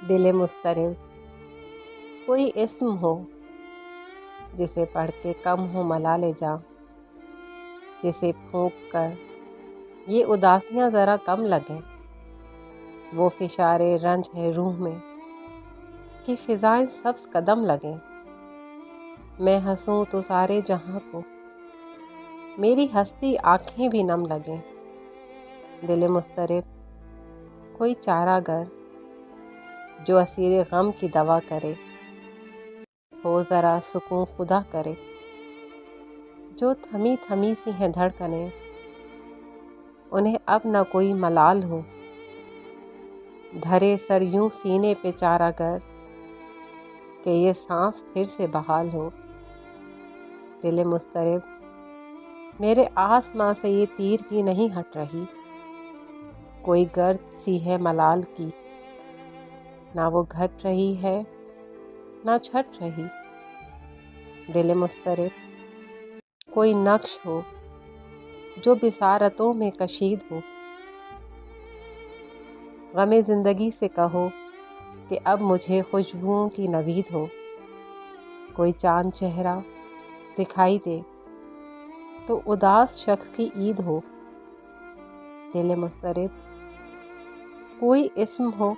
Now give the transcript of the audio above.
دل مضطرب، کوئی اسم ہو جسے پڑھ کے کم ہو ملال جاں، جسے پھونک کر یہ اداسیاں ذرا کم لگیں۔ وہ فشار رنج ہے روح میں کہ فضائیں سبز قدم لگیں۔ میں ہنسوں تو سارے جہاں کو میری ہستی آنکھیں بھی نم لگیں۔ دل مضطرب، کوئی چارہ گر جو اسیر غم کی دوا کرے، ہو ذرا سکون خدا کرے۔ جو تھمی تھمی سی ہیں دھڑکنیں، انہیں اب نہ کوئی ملال ہو۔ دھرے سر یوں سینے پہ چارہ گر کہ یہ سانس پھر سے بحال ہو۔ دل مضطرب، میرے آسماں سے یہ تیرگی نہیں ہٹ رہی، کوئی گرد سی ہے ملال کی، نہ وہ گھٹ رہی ہے نہ چھٹ رہی۔ دل مضطرب، کوئی نقش ہو جو بصارتوں میں کشید ہو۔ غم زندگی سے کہو کہ اب مجھے خوشبوؤں کی نوید ہو۔ کوئی چاند چہرہ دکھائی دے تو اداس شخص کی عید ہو۔ دل مضطرب، کوئی اسم ہو